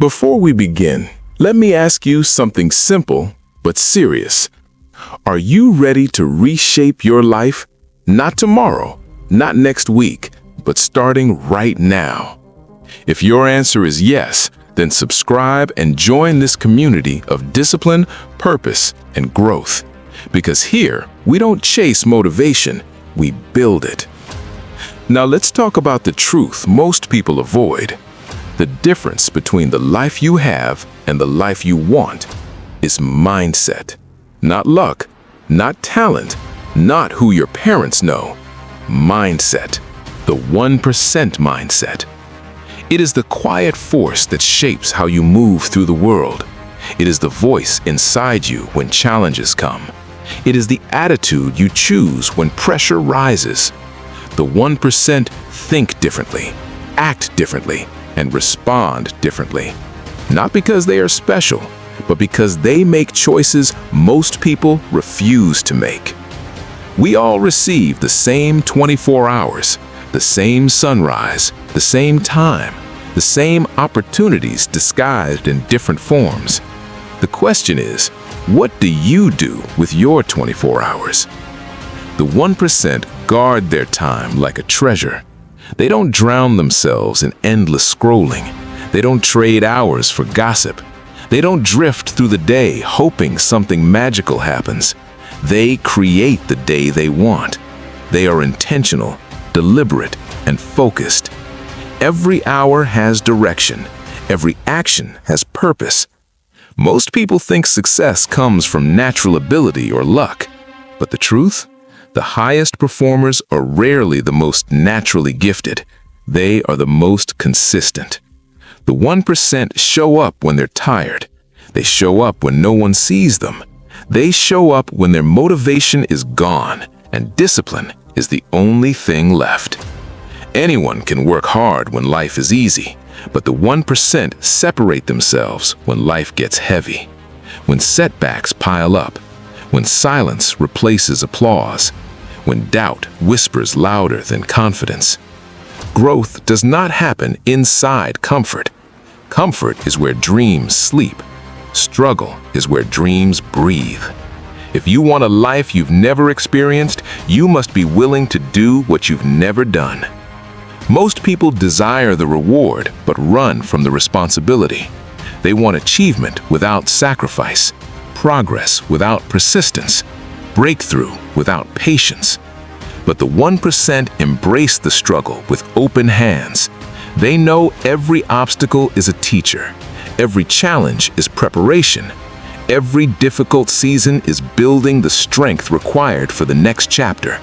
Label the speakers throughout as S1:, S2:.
S1: Before we begin, let me ask you something simple but serious. Are you ready to reshape your life? Not tomorrow, not next week, but starting right now. If your answer is yes, then subscribe and join this community of discipline, purpose, and growth. Because here, we don't chase motivation, we build it. Now let's talk about the truth most people avoid. The difference between the life you have and the life you want is mindset. Not luck, not talent, not who your parents know. Mindset. The 1% mindset. It is the quiet force that shapes how you move through the world. It is the voice inside you when challenges come. It is the attitude you choose when pressure rises. The 1% think differently, act differently, and respond differently. Not because they are special, but because they make choices most people refuse to make. We all receive the same 24 hours, the same sunrise, the same time, the same opportunities disguised in different forms. The question is, what do you do with your 24 hours? The 1% guard their time like a treasure. They don't drown themselves in endless scrolling. They don't trade hours for gossip. They don't drift through the day hoping something magical happens. They create the day they want. They are intentional, deliberate, and focused. Every hour has direction. Every action has purpose. Most people think success comes from natural ability or luck. But the truth? The highest performers are rarely the most naturally gifted. They are the most consistent. The 1% show up when they're tired. They show up when no one sees them. They show up when their motivation is gone and discipline is the only thing left. Anyone can work hard when life is easy, but the 1% separate themselves when life gets heavy, when setbacks pile up, when silence replaces applause, when doubt whispers louder than confidence. Growth does not happen inside comfort. Comfort is where dreams sleep. Struggle is where dreams breathe. If you want a life you've never experienced, you must be willing to do what you've never done. Most people desire the reward but run from the responsibility. They want achievement without sacrifice, progress without persistence, breakthrough without patience. But the 1% embrace the struggle with open hands. They know every obstacle is a teacher. Every challenge is preparation. Every difficult season is building the strength required for the next chapter.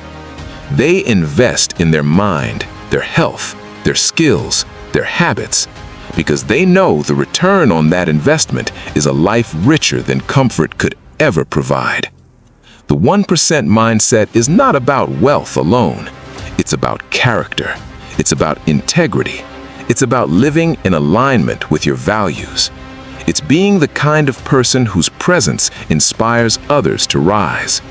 S1: They invest in their mind, their health, their skills, their habits, because they know the return on that investment is a life richer than comfort could ever provide. The 1% mindset is not about wealth alone. It's about character. It's about integrity. It's about living in alignment with your values. It's being the kind of person whose presence inspires others to rise.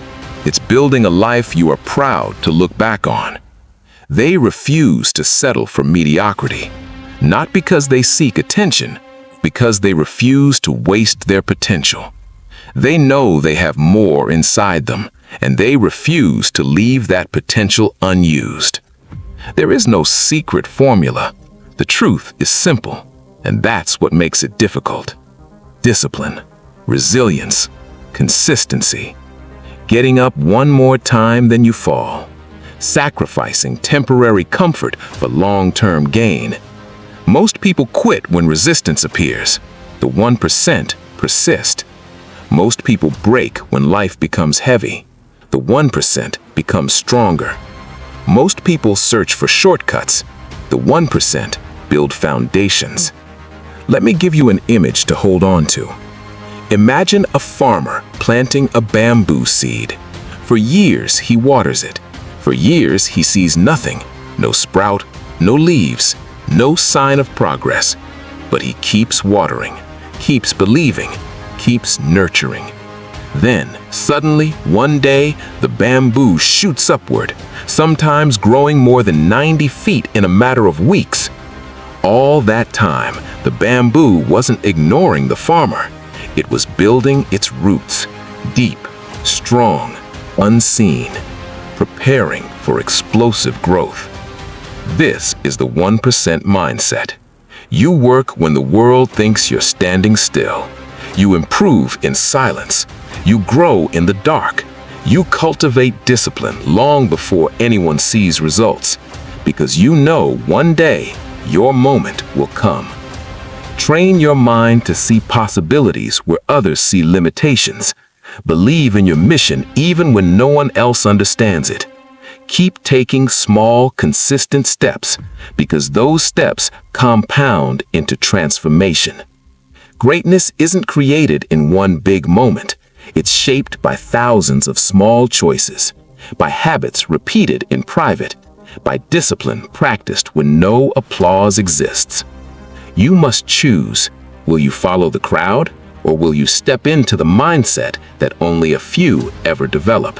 S1: It's building a life you are proud to look back on. They refuse to settle for mediocrity, not because they seek attention, because they refuse to waste their potential. They know they have more inside them, and they refuse to leave that potential unused. There is no secret formula. The truth is simple, and that's what makes it difficult. Discipline, resilience, consistency. Getting up one more time than you fall. Sacrificing temporary comfort for long-term gain. Most people quit when resistance appears. The 1% persist. Most people break when life becomes heavy. The 1% becomes stronger. Most people search for shortcuts. The 1% build foundations. Let me give you an image to hold on to. Imagine a farmer planting a bamboo seed. For years, he waters it. For years, he sees nothing. No sprout, no leaves, no sign of progress. But he keeps watering, keeps believing, keeps nurturing. Then, suddenly, one day, the bamboo shoots upward, sometimes growing more than 90 feet in a matter of weeks. All that time, The bamboo wasn't ignoring the farmer. It was building its roots, deep, strong, unseen, preparing for explosive growth. This is the 1% mindset. You work when the world thinks you're standing still. You improve in silence. You grow in the dark. You cultivate discipline long before anyone sees results, because you know one day your moment will come. Train your mind to see possibilities where others see limitations. Believe in your mission even when no one else understands it. Keep taking small, consistent steps, because those steps compound into transformation. Greatness isn't created in one big moment. It's shaped by thousands of small choices, by habits repeated in private, by discipline practiced when no applause exists. You must choose. Will you follow the crowd, or will you step into the mindset that only a few ever develop?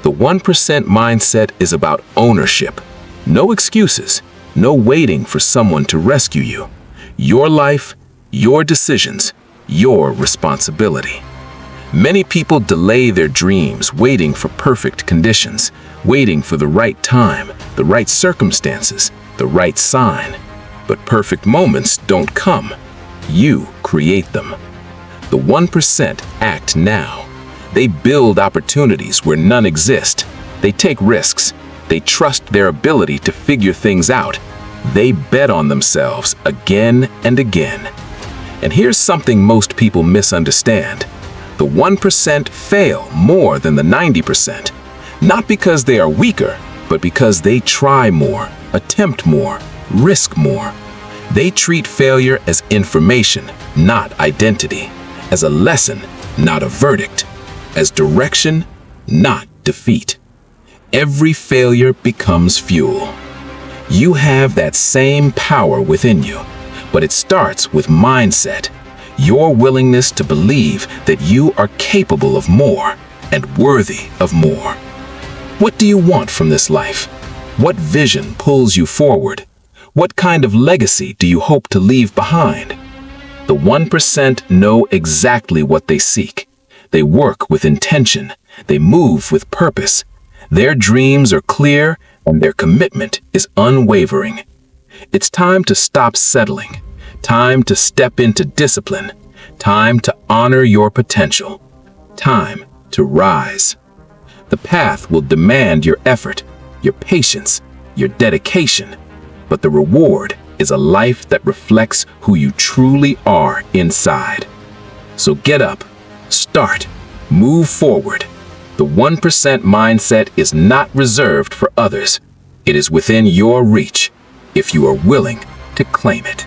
S1: The 1% mindset is about ownership. No excuses, no waiting for someone to rescue you. Your life, your decisions, your responsibility. Many people delay their dreams waiting for perfect conditions, waiting for the right time, the right circumstances, the right sign. But perfect moments don't come. You create them. The 1% act now. They build opportunities where none exist. They take risks. They trust their ability to figure things out. They bet on themselves again and again. And here's something most people misunderstand. The 1% fail more than the 90%. Not because they are weaker, but because they try more, attempt more, risk more. They treat failure as information, not identity, as a lesson, not a verdict, as direction, not defeat. Every failure becomes fuel. You have that same power within you, but it starts with mindset, your willingness to believe that you are capable of more and worthy of more. What do you want from this life? What vision pulls you forward? What kind of legacy do you hope to leave behind? The 1% know exactly what they seek. They work with intention. They move with purpose. Their dreams are clear and their commitment is unwavering. It's time to stop settling. Time to step into discipline. Time to honor your potential. Time to rise. The path will demand your effort, your patience, your dedication, but the reward is a life that reflects who you truly are inside. So get up, start, move forward. The 1% mindset is not reserved for others. It is within your reach if you are willing to claim it.